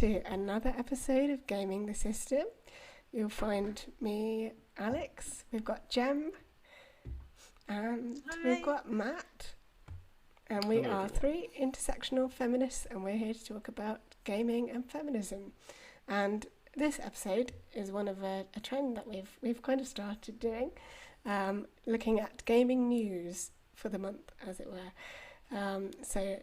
to another episode of Gaming the System. You'll find me, Alex, we've got Jem, and we've Hi. got Matt. And we Hello, are everyone. three intersectional feminists, and we're here to talk about gaming and feminism. And this episode is one of a trend that we've kind of started doing, looking at gaming news for the month, as it were. So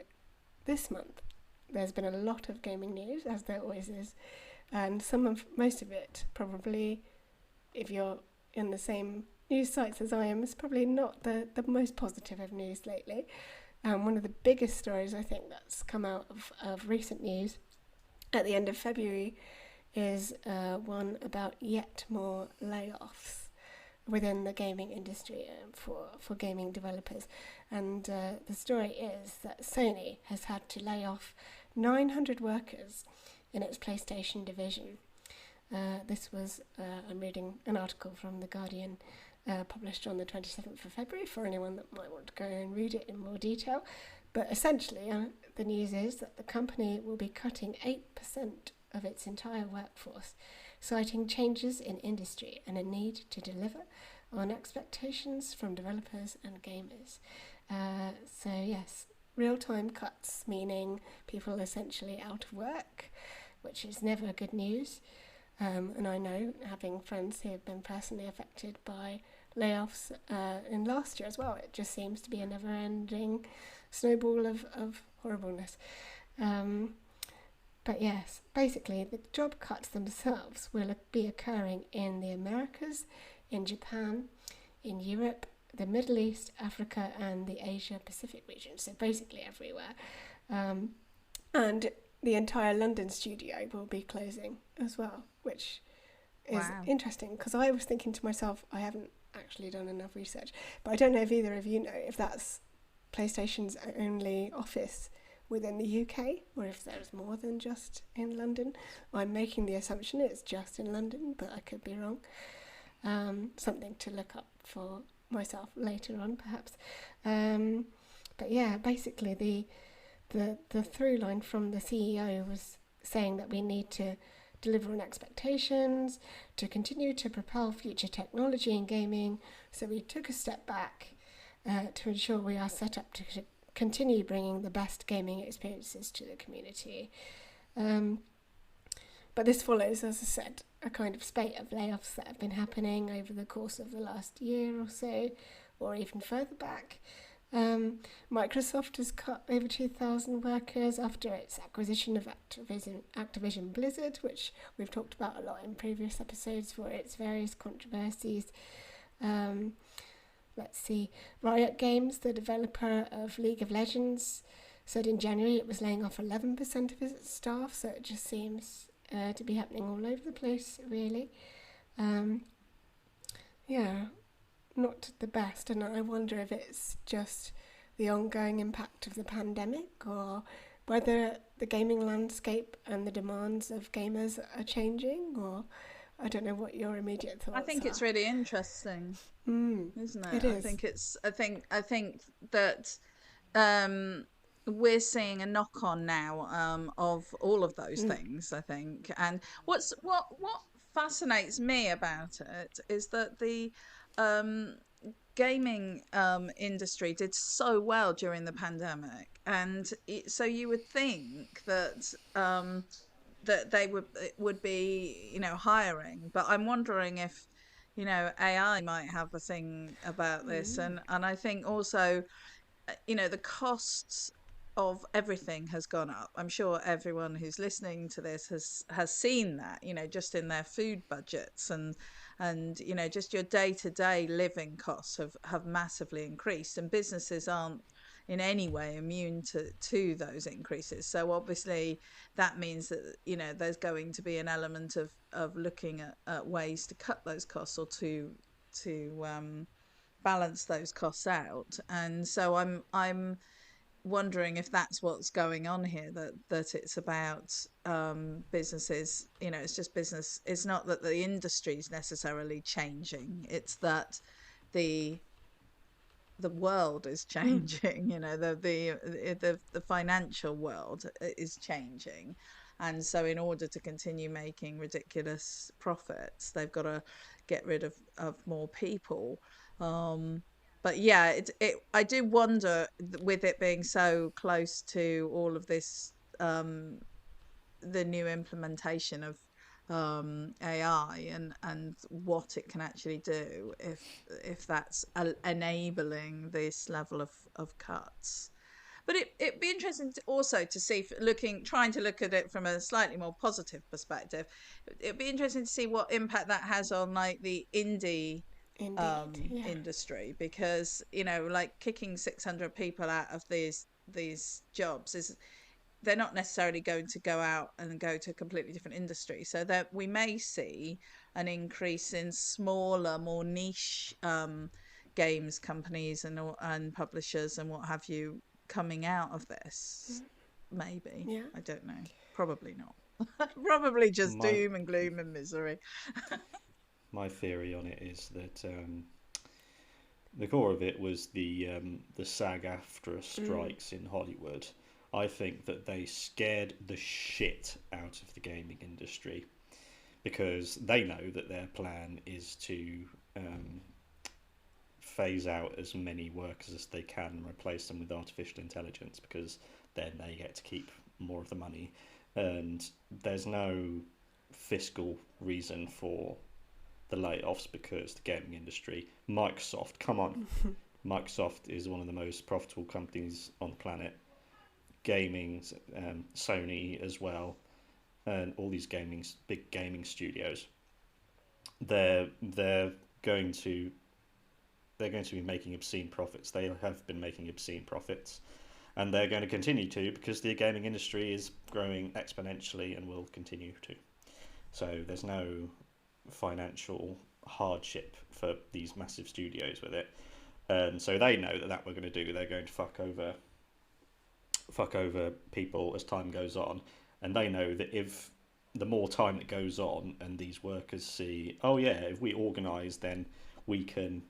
this month, there's been a lot of gaming news, as there always is, and most of it probably, if you're in the same news sites as I am, is probably not the most positive of news lately. One of the biggest stories I think that's come out of recent news at the end of February is one about yet more layoffs within the gaming industry for gaming developers. And the story is that Sony has had to lay off 900 workers in its PlayStation division. This was, I'm reading an article from The Guardian published on the 27th of February for anyone that might want to go and read it in more detail. But essentially, the news is that the company will be cutting 8% of its entire workforce, citing changes in industry and a need to deliver on expectations from developers and gamers. So yes, real-time cuts, meaning people essentially out of work, which is never good news. And I know, having friends who have been personally affected by layoffs in last year as well, it just seems to be a never-ending snowball of horribleness. But yes, basically the job cuts themselves will be occurring in the Americas, in Japan, in Europe, the Middle East, Africa, and the Asia Pacific region. So basically everywhere. And the entire London studio will be closing as well, which is interesting because I was thinking to myself, I haven't actually done enough research, but I don't know if either of you know if that's PlayStation's only office within the UK or if there's more than just in London. I'm making the assumption it's just in London, but I could be wrong. Something to look up for myself later on, perhaps. But yeah, basically the through line from the CEO was saying that we need to deliver on expectations, to continue to propel future technology in gaming. So we took a step back to ensure we are set up to continue bringing the best gaming experiences to the community. But this follows, as I said, a kind of spate of layoffs that have been happening over the course of the last year or so, or even further back. Microsoft has cut over 2,000 workers after its acquisition of Activision Blizzard, which we've talked about a lot in previous episodes for its various controversies. Let's see. Riot Games, the developer of League of Legends, said in January it was laying off 11% of its staff, so it just seems to be happening all over the place, really. Yeah, not the best, and I wonder if it's just the ongoing impact of the pandemic or whether the gaming landscape and the demands of gamers are changing, or I don't know what your immediate thoughts I think are. it's really interesting, isn't it? It I is. think it's. I think that we're seeing a knock on now of all of those things. I think, and what fascinates me about it is that the um, gaming industry did so well during the pandemic, and so you would think that that they would be, hiring, but I'm wondering if, AI might have a thing about this. And I think also, the costs of everything has gone up. I'm sure everyone who's listening to this has seen that, just in their food budgets, and just your day-to-day living costs have massively increased, and businesses aren't in any way immune to those increases. So obviously that means that, there's going to be an element of looking at ways to cut those costs, or to balance those costs out. And so I'm wondering if that's what's going on here, that it's about businesses. It's just business. It's not that the industry is necessarily changing, it's that the the world is changing. The financial world is changing. and so in order to continue making ridiculous profits, they've got to get rid of more people. Um, but yeah, I do wonder, with it being so close to all of this, the new implementation of AI, and what it can actually do, if that's enabling this level of cuts. But it'd be interesting to also to see, trying to look at it from a slightly more positive perspective. It'd be interesting to see what impact that has on like the indie Indeed, yeah. industry, because like kicking 600 people out of these jobs is, they're not necessarily going to go out and go to a completely different industry. So that we may see an increase in smaller, more niche games companies and publishers and what have you coming out of this. Maybe. Yeah. I don't know. Probably not. Probably just My doom and gloom and misery. my theory on it is that the core of it was the SAG-AFTRA strikes in Hollywood. I think that they scared the shit out of the gaming industry, because they know that their plan is to phase out as many workers as they can and replace them with artificial intelligence, because then they get to keep more of the money. And there's no fiscal reason for the layoffs, because the gaming industry, Microsoft, come on, Microsoft is one of the most profitable companies on the planet. Gaming, Sony as well, and all these big gaming studios, they're going to be making obscene profits. They have been making obscene profits, and they're going to continue to, because the gaming industry is growing exponentially and will continue to. So there's no financial hardship for these massive studios with it, and so they know that we're going to do. They're going to fuck over people as time goes on, and they know that if the more time that goes on and these workers see, oh yeah, if we organise, then we can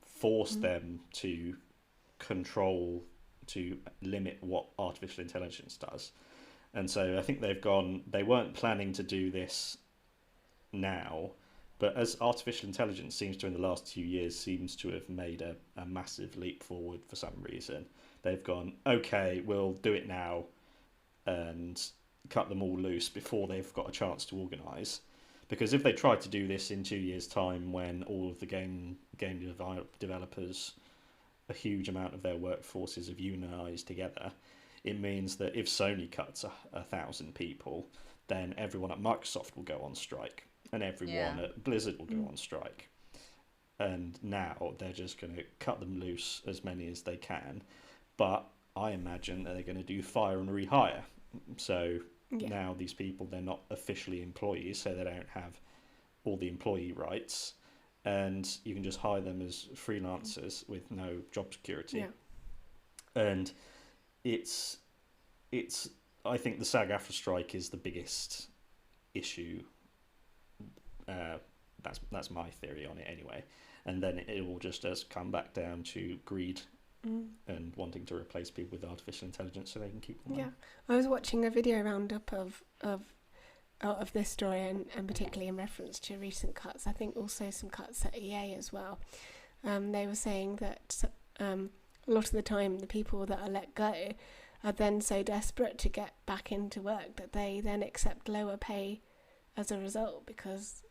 force them to limit what artificial intelligence does. And so I think they weren't planning to do this now, but as artificial intelligence seems to, in the last 2 years, seems to have made a massive leap forward for some reason, they've gone, okay, we'll do it now and cut them all loose before they've got a chance to organise. Because if they tried to do this in 2 years' time, when all of the game developers, a huge amount of their workforces have unionised together, it means that if Sony cuts 1,000 people, then everyone at Microsoft will go on strike, and everyone at Blizzard will go on strike. And now they're just going to cut them loose, as many as they can. But I imagine that they're going to do fire and rehire. So now these people, they're not officially employees, so they don't have all the employee rights, and you can just hire them as freelancers with no job security. Yeah. And it's I think the SAG-AFTRA strike is the biggest issue. That's my theory on it anyway. And then it will just come back down to greed and wanting to replace people with artificial intelligence so they can keep them. Yeah, I was watching a video roundup of this story, and particularly in reference to recent cuts. I think also some cuts at EA as well. They were saying that a lot of the time the people that are let go are then so desperate to get back into work that they then accept lower pay as a result, because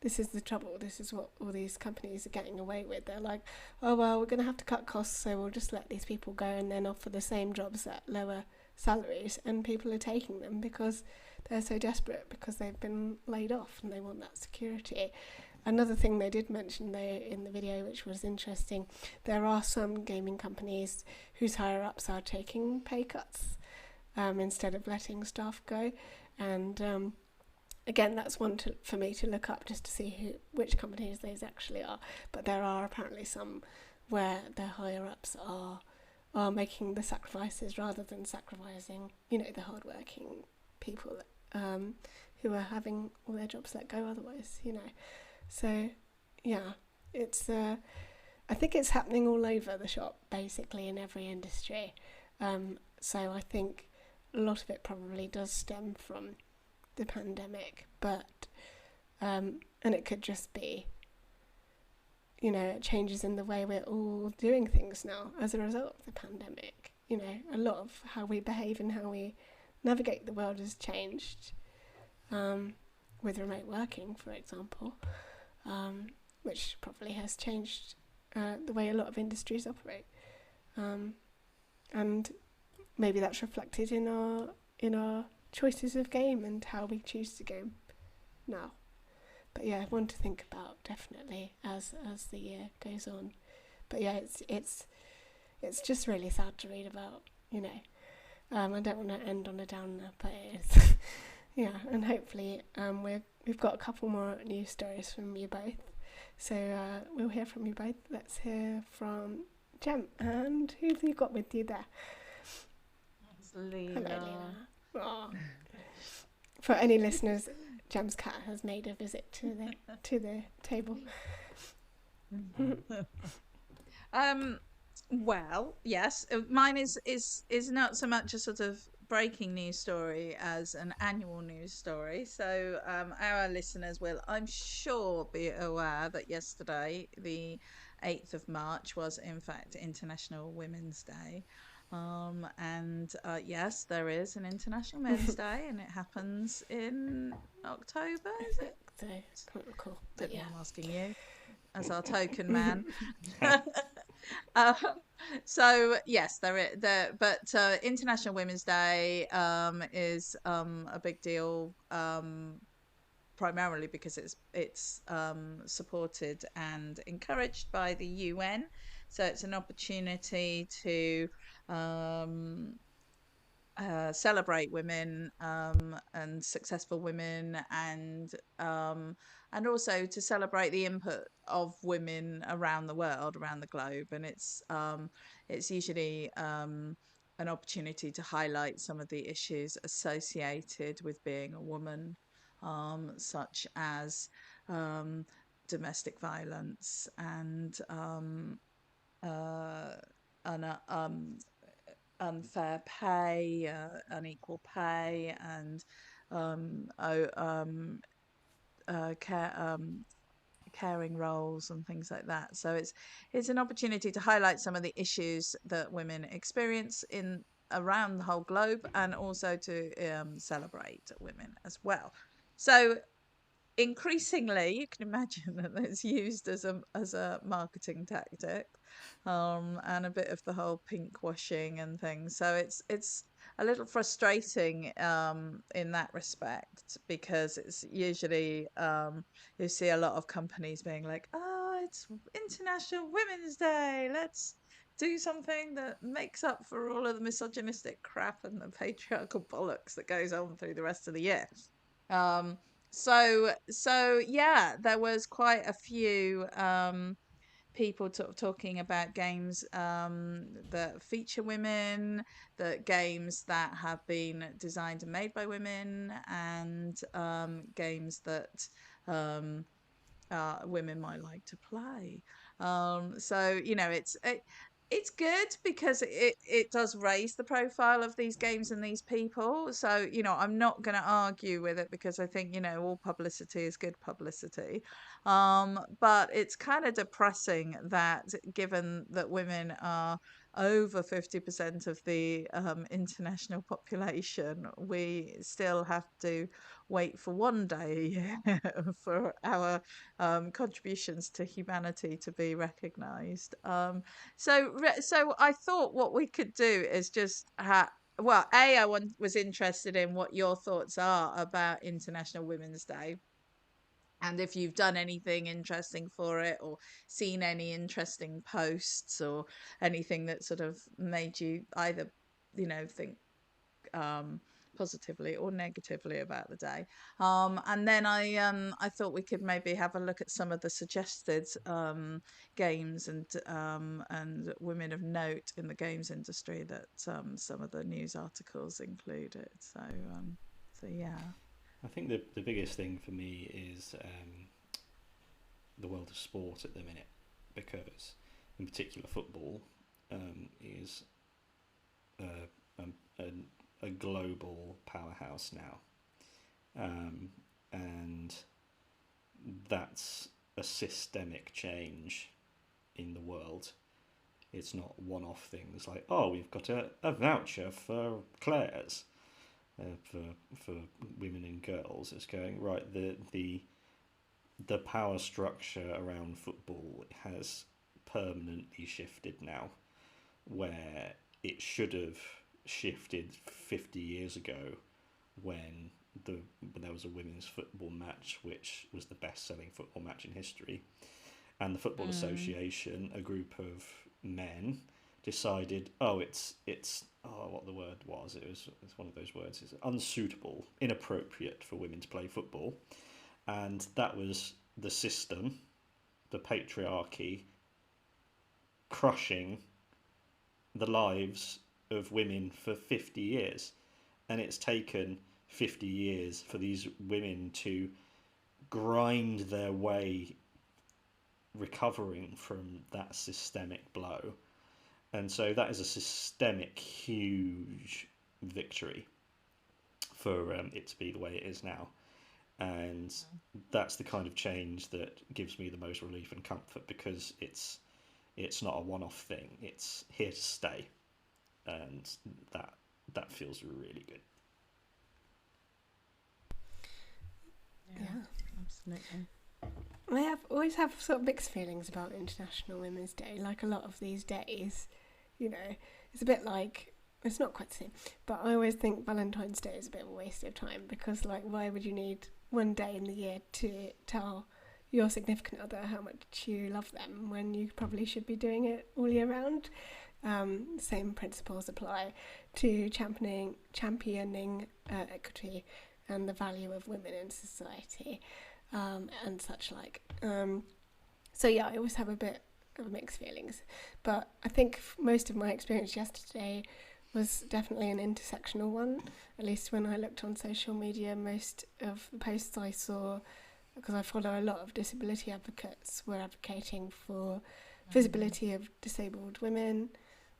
this is the trouble. This is what all these companies are getting away with. They're like, oh, well, we're going to have to cut costs, so we'll just let these people go and then offer the same jobs at lower salaries. And people are taking them because they're so desperate, because they've been laid off and they want that security. Another thing they did mention, though, in the video, which was interesting, there are some gaming companies whose higher-ups are taking pay cuts instead of letting staff go. And again, that's one for me to look up, just to see which companies those actually are. But there are apparently some where their higher-ups are making the sacrifices rather than sacrificing, the hard-working people who are having all their jobs let go otherwise, So, yeah, it's I think it's happening all over the shop, basically, in every industry. So I think a lot of it probably does stem from the pandemic, but and it could just be, you know, changes in the way we're all doing things now as a result of the pandemic. You know, a lot of how we behave and how we navigate the world has changed, with remote working, for example, which probably has changed the way a lot of industries operate, and maybe that's reflected in our choices of game and how we choose to game now. But yeah, one to think about definitely as the year goes on. But yeah, it's just really sad to read about, you know. I don't want to end on a downer, but it is. Yeah, and hopefully we've got a couple more news stories from you both. So we'll hear from you both. Let's hear from Jem. And who have you got with you there? It's Leela. Hello, Leela. Aww. For any listeners, Jem's cat has made a visit to the table. Well, yes, mine is not so much a sort of breaking news story as an annual news story. So our listeners will, I'm sure, be aware that yesterday, the 8th of March, was in fact International Women's Day. And yes, there is an International Men's Day, and it happens in October, is it? So, can't recall. Don't But know, yeah. I'm asking you as our token man. So yes, but International Women's Day is a big deal, primarily because it's supported and encouraged by the UN. So it's an opportunity to celebrate women, and successful women, and also to celebrate the input of women around the world, around the globe. And it's usually an opportunity to highlight some of the issues associated with being a woman, such as domestic violence and uh, unfair pay, unequal pay, and um, oh, um, caring roles and things like that. So it's an opportunity to highlight some of the issues that women experience in around the whole globe, and also to celebrate women as well. So increasingly, you can imagine that it's used as a marketing tactic, and a bit of the whole pink washing and things. So it's a little frustrating in that respect, because it's usually you see a lot of companies being like, "Oh, it's International Women's Day. Let's do something that makes up for all of the misogynistic crap and the patriarchal bollocks that goes on through the rest of the year." Um, so yeah, there was quite a few people talking about games that feature women, that games that have been designed and made by women, and games that um, women might like to play. So you know, it's good because it does raise the profile of these games and these people. So you know, I'm not going to argue with it, because I think, you know, all publicity is good publicity. But it's kind of depressing that, given that women are over 50% of the international population, we still have to wait for one day a year for our contributions to humanity to be recognised. So I thought what we could do is just well, was interested in what your thoughts are about International Women's Day, and if you've done anything interesting for it, or seen any interesting posts, or anything that sort of made you either, you know, think um positively or negatively about the day. And then I thought we could maybe have a look at some of the suggested games and women of note in the games industry that some of the news articles included. So yeah. I think the biggest thing for me is the world of sport at the minute, because in particular football is a a global powerhouse now, and that's a systemic change in the world. It's not one-off things like, oh, we've got a voucher for Claire's for women and girls. It's going right. The power structure around football has permanently shifted now, where it should have shifted 50 years ago when there was a women's football match which was the best-selling football match in history, and the Football Association, a group of men, decided, it's what the word was. It's one of those words. It's unsuitable, inappropriate for women to play football, and that was the system, the patriarchy, crushing the lives of women for 50 years. And it's taken 50 years for these women to grind their way recovering from that systemic blow. And so that is a systemic, huge victory for it to be the way it is now. And that's the kind of change that gives me the most relief and comfort, because it's not a one-off thing. It's here to stay, and that feels really good. Yeah. Absolutely. I always have sort of mixed feelings about International Women's Day. Like a lot of these days, it's a bit like, it's not quite the same, but I always think Valentine's Day is a bit of a waste of time, because like, why would you need one day in the year to tell your significant other how much you love them when you probably should be doing it all year round? Same principles apply to championing equity and the value of women in society, and such like. So yeah, I always have a bit of mixed feelings, but I think most of my experience yesterday was definitely an intersectional one. At least when I looked on social media, most of the posts I saw, because I follow a lot of disability advocates, were advocating for visibility of disabled women,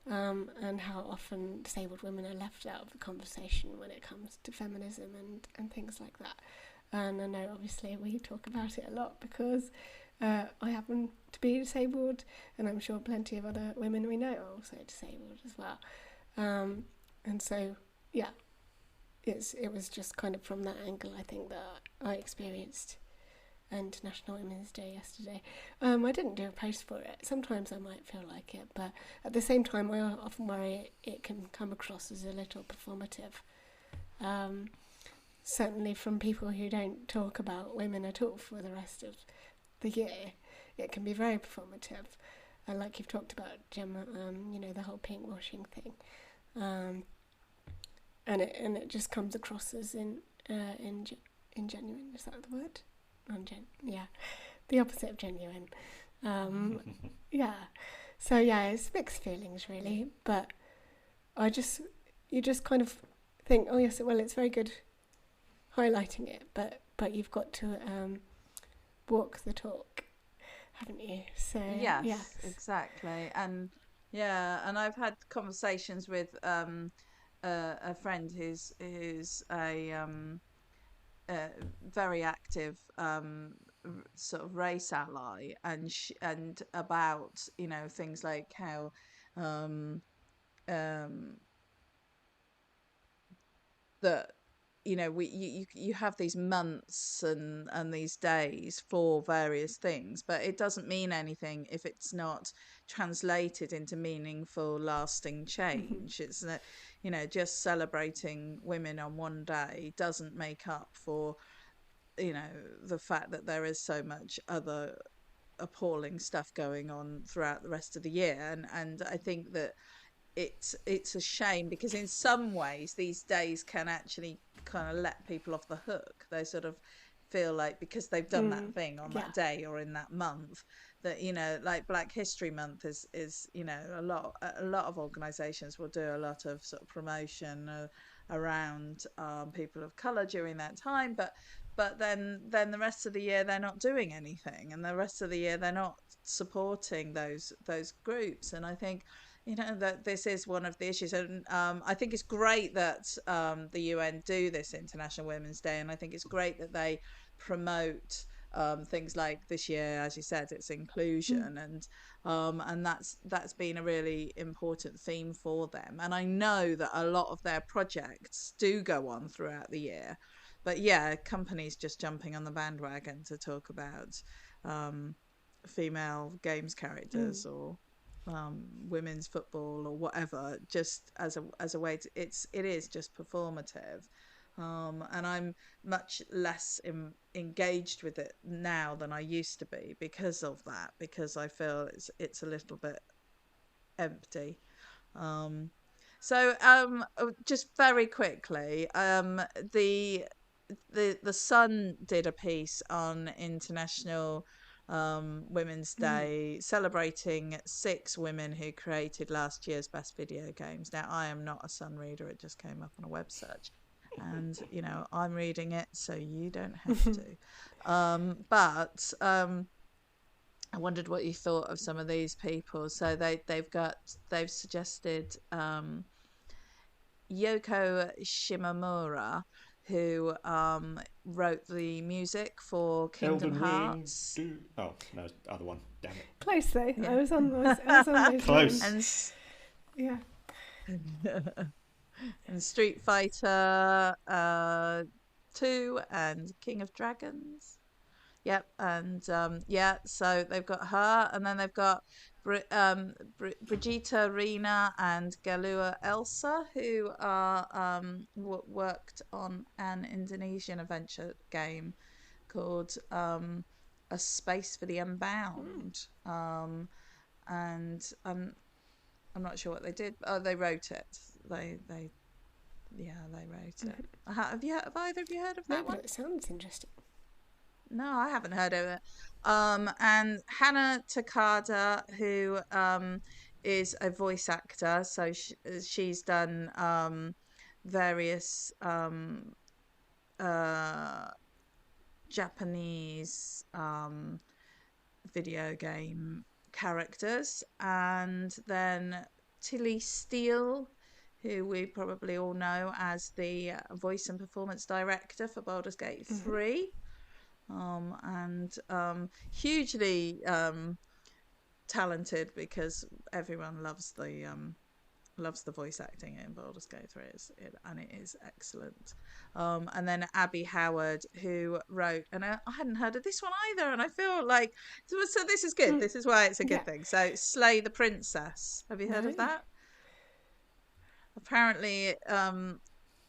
and how often disabled women are left out of the conversation when it comes to feminism and things like that. And I know obviously we talk about it a lot because I happen to be disabled, and I'm sure plenty of other women we know are also disabled as well. And so, yeah, it was just kind of from that angle, I think, that I experienced International Women's Day yesterday. I didn't do a post for it. Sometimes I might feel like it, but at the same time, I often worry it can come across as a little performative. Certainly from people who don't talk about women at all for the rest of the year, it can be very performative. Like you've talked about, Gemma, the whole pink washing thing, and it just comes across as ingenuine. Is that the word? Yeah, the opposite of genuine. Yeah. So yeah, it's mixed feelings really, but you just kind of think, oh yes, well, it's very good highlighting it, but you've got to walk the talk, haven't you? So yes, exactly. And I've had conversations with a friend who's a very active sort of race ally, and about things like how that you have these months and these days for various things, but it doesn't mean anything if it's not translated into meaningful, lasting change. It's just celebrating women on one day doesn't make up for the fact that there is so much other appalling stuff going on throughout the rest of the year. And I think that it's a shame, because in some ways these days can actually kind of let people off the hook. They sort of feel like because they've done that thing on that day or in that month, that like Black History Month is a lot of organizations will do a lot of sort of promotion around people of color during that time, but then the rest of the year they're not doing anything, and the rest of the year they're not supporting those groups. And I think you know, that this is one of the issues. And I think it's great that the UN do this International Women's Day, and I think it's great that they promote things like this year, as you said, it's inclusion, and that's been a really important theme for them. And I know that a lot of their projects do go on throughout the year, but yeah, companies just jumping on the bandwagon to talk about female games characters or women's football or whatever, just as a way to, it is just performative, and I'm much less engaged with it now than I used to be because of that, because I feel it's a little bit empty. um just very quickly, the Sun did a piece on International Women's Day, celebrating 6 women who created last year's best video games. Now, I am not a Sun reader; it just came up on a web search, and you know, I'm reading it, so you don't have to. But I wondered what you thought of some of these people. So they've suggested Yoko Shimomura, who wrote the music for Kingdom Elden Hearts. Ring. Oh no, other one. Damn it. Close though. Yeah. I was on those Close. lines. And Yeah. and Street Fighter 2 and King of Dragons. Yep, and yeah, so they've got her, and then they've got Brigitte Rina and Galua Elsa, who are worked on an Indonesian adventure game called A Space for the Unbound. And I'm not sure what they did. Oh, they wrote it. They wrote it. Have either of you heard of that No, one? but it sounds interesting. No, I haven't heard of it. And Hannah Takada, who is a voice actor, so she's done various Japanese video game characters, and then Tilly Steele, who we probably all know as the voice and performance director for Baldur's Gate 3. And hugely talented, because everyone loves the voice acting in Baldur's Gate 3, and it is excellent. And then Abby Howard, who wrote, and I hadn't heard of this one either, and I feel like, so this is good. This is why it's a good thing. So Slay the Princess. Have you heard of that? Apparently,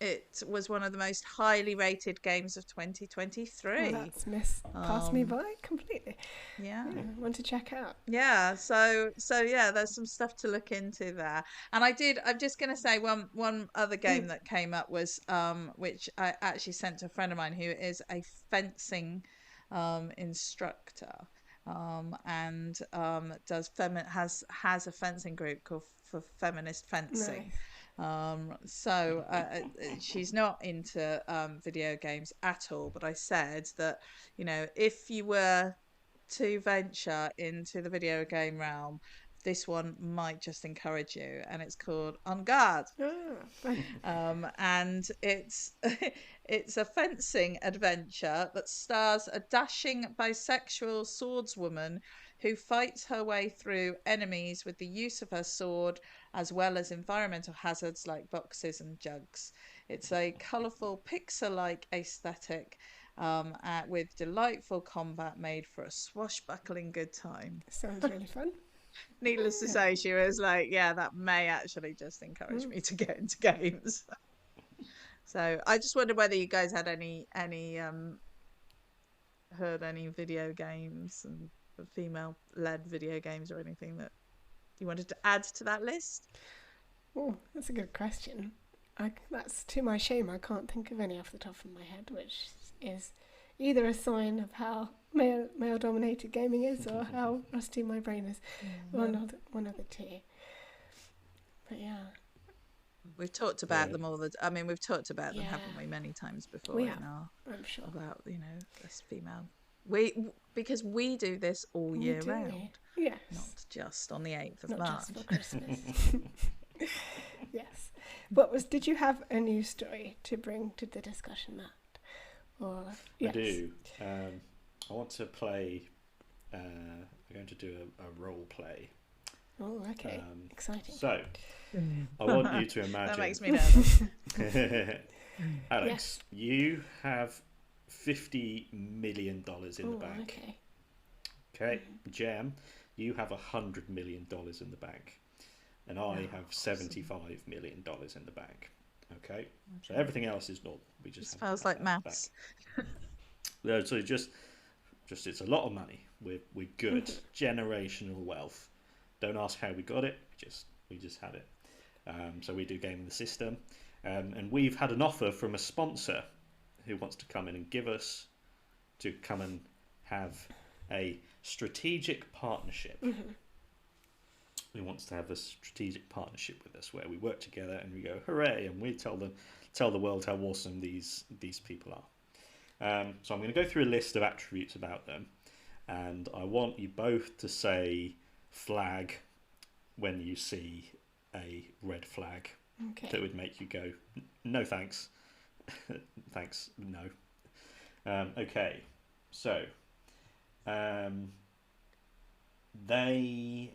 it was one of the most highly rated games of 2023. Well, that's passed me by completely. Yeah. I want to check out. Yeah, so yeah, there's some stuff to look into there. And I'm just going to say one other game that came up was which I actually sent to a friend of mine who is a fencing instructor, and has a fencing group called for Feminist Fencing. Nice. So she's not into video games at all, but I said that, you know, if you were to venture into the video game realm, this one might just encourage you, and it's called On Guard. And it's it's a fencing adventure that stars a dashing bisexual swordswoman who fights her way through enemies with the use of her sword, as well as environmental hazards like boxes and jugs. It's a colourful pixel-like aesthetic, with delightful combat made for a swashbuckling good time. Sounds really fun. Needless to say, she was like, yeah, that may actually just encourage me to get into games. So I just wondered whether you guys had any heard any video games and female-led video games or anything that you wanted to add to that list. Oh, that's a good question. That's to my shame. I can't think of any off the top of my head, which is either a sign of how male-dominated gaming is, or how rusty my brain is. One of the two. But yeah, we've talked about them all. We've talked about them, Yeah. haven't we, many times before? We have, in our, I'm sure. about, you know, this female Because we do this all year round, Yes. not just on the 8th of Not March. just for Christmas. Yes. Did you have a news story to bring to the discussion, Matt? Or yes. I do. I want to play. I'm going to do a role play. Oh, okay. Exciting. So, I want you to imagine. That makes me nervous. Alex, you have $50 million in the bank. Okay. Okay, Jem, you have $100 million in the bank, and I have $75 million in the bank. Okay, so everything else is normal. We just This feels like maths. So just it's a lot of money. We're good. Generational wealth. Don't ask how we got it. We just had it. So we do Gaming the System, and we've had an offer from a sponsor who wants to come in and come and have a strategic partnership. He wants to have a strategic partnership with us where we work together and we go hooray, and we tell the world how awesome these people are. So I'm going to go through a list of attributes about them, and I want you both to say flag when you see a red flag that would make you go no thanks. Thanks, no. Okay, so they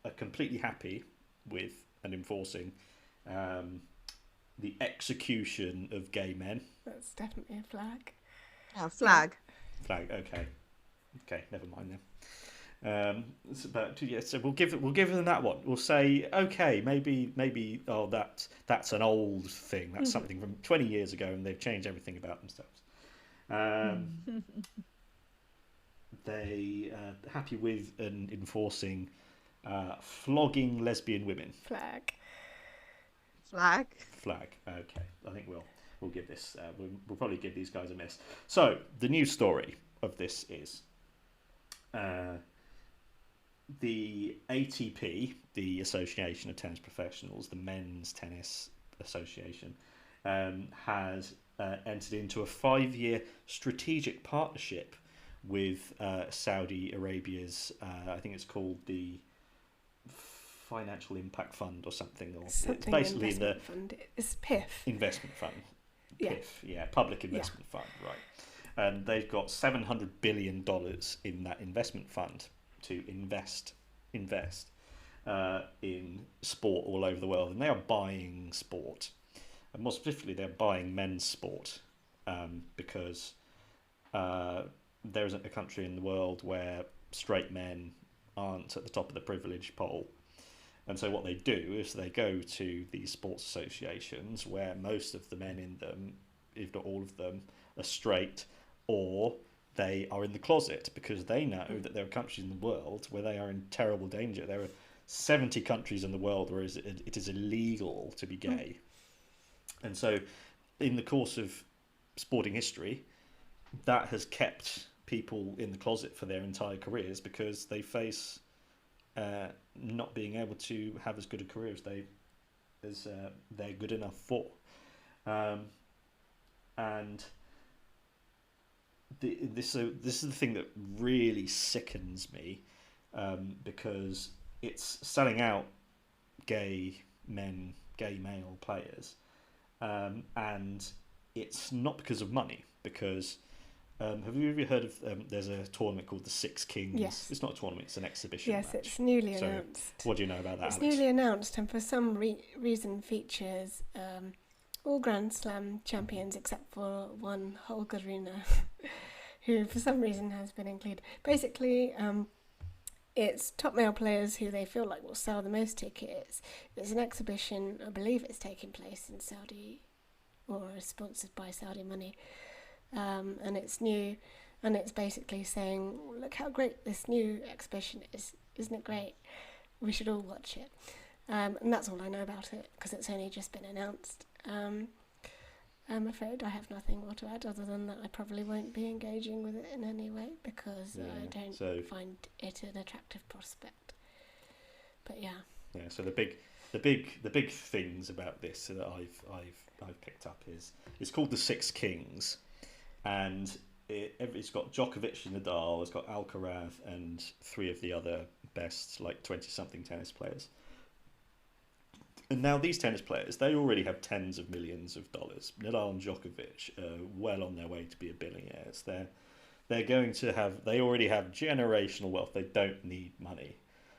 are completely happy with and enforcing the execution of gay men. That's definitely a flag. Oh, flag. Flag. Okay. Never mind then. So we'll give them that one. We'll say okay, maybe. Oh, that's an old thing. That's something from 20 years ago, and they've changed everything about themselves. They are happy with and enforcing flogging lesbian women. Flag. Okay, I think we'll give this. We'll probably give these guys a miss. So the news story of this is the ATP, the Association of Tennis Professionals, the Men's Tennis Association, has entered into a 5-year strategic partnership with Saudi Arabia's, I think it's called the Financial Impact Fund or something. It's basically the fund. It's PIF. Investment fund. PIF, Public Investment Fund, right. And they've got $700 billion in that investment fund to invest in sport all over the world. And they are buying sport. And more specifically, they're buying men's sport because there isn't a country in the world where straight men aren't at the top of the privilege pole. And so what they do is they go to these sports associations where most of the men in them, if not all of them, are straight, or they are in the closet because they know that there are countries in the world where they are in terrible danger. There are 70 countries in the world where it is illegal to be gay. And so in the course of sporting history, that has kept people in the closet for their entire careers because they face not being able to have as good a career as they're good enough for. And this is the thing that really sickens me, because it's selling out gay male players, and it's not because of money. Because have you ever heard of? There's a tournament called the Six Kings. Yes. It's not a tournament; it's an exhibition. Yes, match. it's newly announced. What do you know about that? It's Alex? newly announced, and for some reason features all Grand Slam champions except for one Holger Rune, who for some reason has been included. Basically, it's top male players who they feel like will sell the most tickets. It's an exhibition. I believe it's taking place in Saudi, or is sponsored by Saudi money. And it's new, and it's basically saying, look how great this new exhibition is. Isn't it great? We should all watch it. And that's all I know about it, because it's only just been announced. I'm afraid I have nothing more to add other than that I probably won't be engaging with it in any way, because I don't find it an attractive prospect. But yeah. Yeah, so the the big things about this that I've picked up is it's called the Six Kings, and it's got Djokovic and Nadal, it's got Alcaraz and three of the other best, like 20-something tennis players. And now these tennis players, they already have tens of millions of dollars. Nadal and Djokovic are well on their way to be billionaires. They already have generational wealth. They don't need money.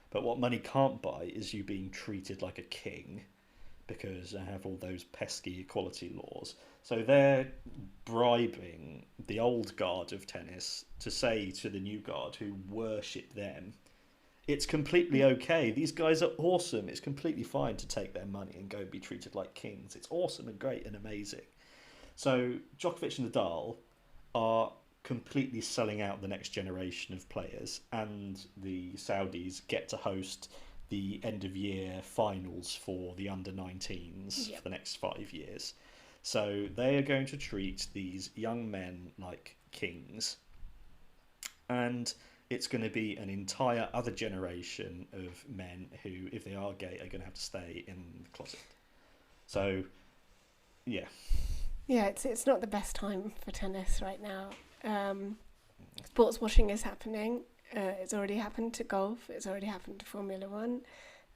But what money can't buy is you being treated like a king, because they have all those pesky equality laws. So they're bribing the old guard of tennis to say to the new guard who worship them, it's completely okay. These guys are awesome. It's completely fine to take their money and go and be treated like kings. It's awesome and great and amazing. So Djokovic and Nadal are completely selling out the next generation of players, and the Saudis get to host the end of year finals for the under 19s for the next 5 years. So they are going to treat these young men like kings, and it's going to be an entire other generation of men who, if they are gay, are going to have to stay in the closet. So, yeah. Yeah, it's not the best time for tennis right now. Sports washing is happening. It's already happened to golf. It's already happened to Formula One,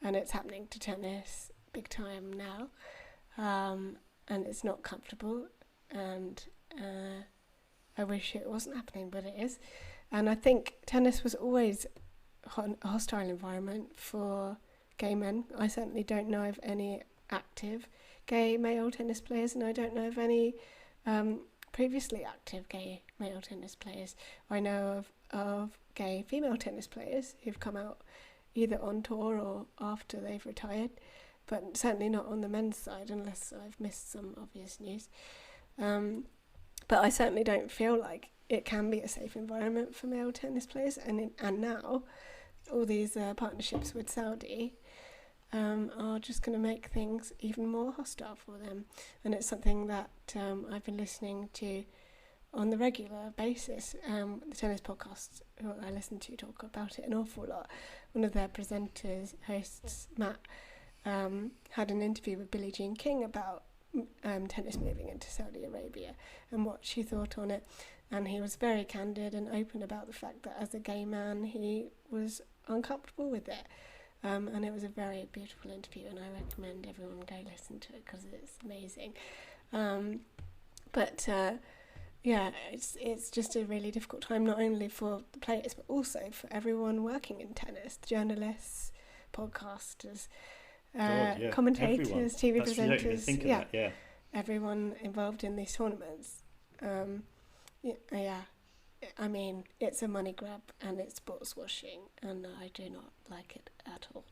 and it's happening to tennis big time now. And it's not comfortable. And I wish it wasn't happening, but it is. And I think tennis was always a hostile environment for gay men. I certainly don't know of any active gay male tennis players, and I don't know of any previously active gay male tennis players. I know of gay female tennis players who've come out either on tour or after they've retired, but certainly not on the men's side, unless I've missed some obvious news. But I certainly don't feel like it can be a safe environment for male tennis players, and now all these partnerships with Saudi are just going to make things even more hostile for them. And it's something that I've been listening to on the regular basis. The tennis podcasts who I listen to talk about it an awful lot. One of their presenters, hosts, Matt, had an interview with Billie Jean King about tennis moving into Saudi Arabia and what she thought on it. And he was very candid and open about the fact that as a gay man, he was uncomfortable with it. And it was a very beautiful interview, and I recommend everyone go listen to it because it's amazing. Yeah, it's just a really difficult time, not only for the players, but also for everyone working in tennis, journalists, podcasters, commentators, everyone. TV That's, you don't even presenters. think of that, yeah. Everyone involved in these tournaments. I mean, it's a money grab and it's sports washing, and I do not like it at all.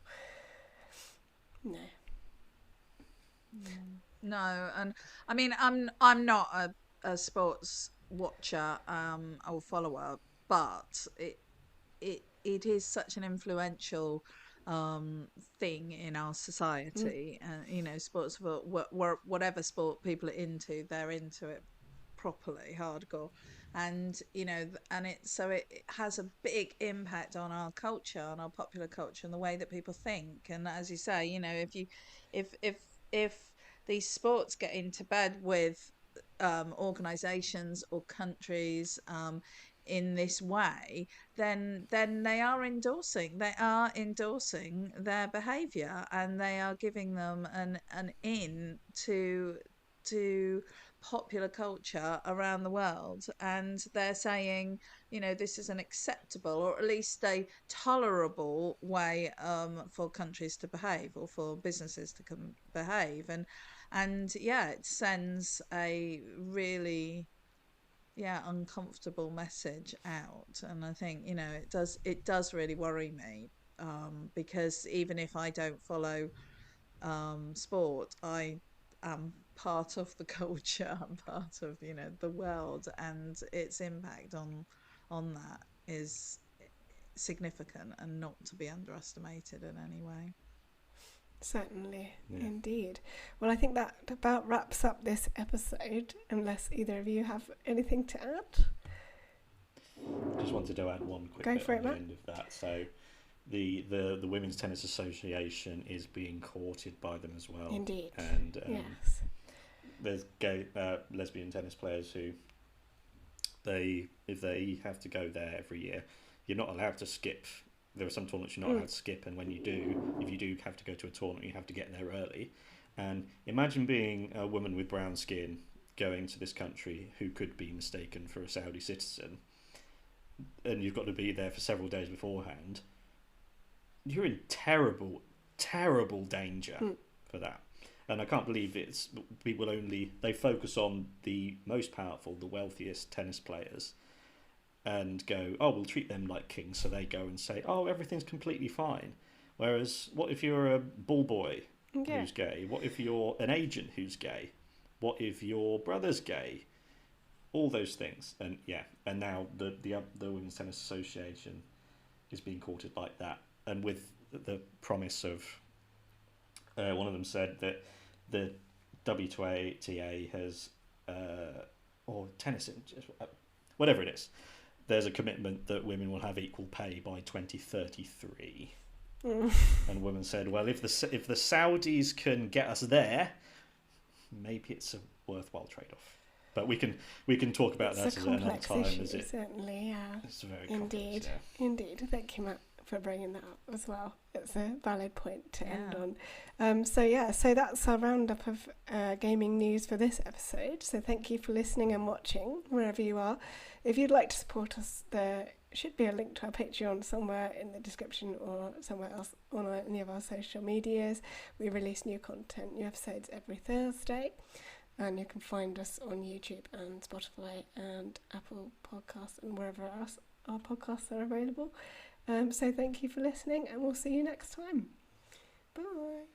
No. No, and I mean, I'm not a sports watcher or follower, but it is such an influential thing in our society, and you know, sports, whatever sport people are into, they're into it properly hardcore, and you know, and it has a big impact on our culture, on our popular culture, and the way that people think. And as you say, you know, if these sports get into bed with organizations or countries in this way, then they are endorsing their behavior, and they are giving them an in to popular culture around the world, and they're saying, you know, this is an acceptable, or at least a tolerable way for countries to behave, or for businesses to behave, and yeah, it sends a really uncomfortable message out. And I think, you know, it does really worry me, because even if I don't follow sport, I am part of the culture, I'm part of, you know, the world, and its impact on that is significant and not to be underestimated in any way. Certainly, indeed. Well, I think that about wraps up this episode, unless either of you have anything to add. I just wanted to add one quick Go bit for on it, the Matt. end of that. So the Women's Tennis Association is being courted by them as well. Indeed. And Yes. there's gay lesbian tennis players who if they have to go there every year, you're not allowed to skip. There are some tournaments you're not allowed to skip, and when you do, if you do have to go to a tournament, you have to get there early. And imagine being a woman with brown skin going to this country who could be mistaken for a Saudi citizen, and you've got to be there for several days beforehand. You're in terrible, terrible danger for that. And I can't believe they focus on the most powerful, the wealthiest tennis players, and go, oh, we'll treat them like kings. So they go and say, oh, everything's completely fine. Whereas, what if you're a ball boy who's gay? What if you're an agent who's gay? What if your brother's gay? All those things. And now the Women's Tennis Association is being courted like that. And with the promise of, one of them said that the WTA has, or tennis, whatever it is, there's a commitment that women will have equal pay by 2033. And women said, well, if the Saudis can get us there, maybe it's a worthwhile trade-off. But we can talk about that at another time. Certainly, yeah. It's very indeed, complex, yeah. Indeed. Thank you, Matt, for bringing that up as well. It's a valid point to end on. So that's our roundup of gaming news for this episode. So thank you for listening and watching wherever you are. If you'd like to support us, there should be a link to our Patreon somewhere in the description or somewhere else on any of our social medias. We release new content, new episodes every Thursday. And you can find us on YouTube and Spotify and Apple Podcasts and wherever else our podcasts are available. So thank you for listening, and we'll see you next time. Bye.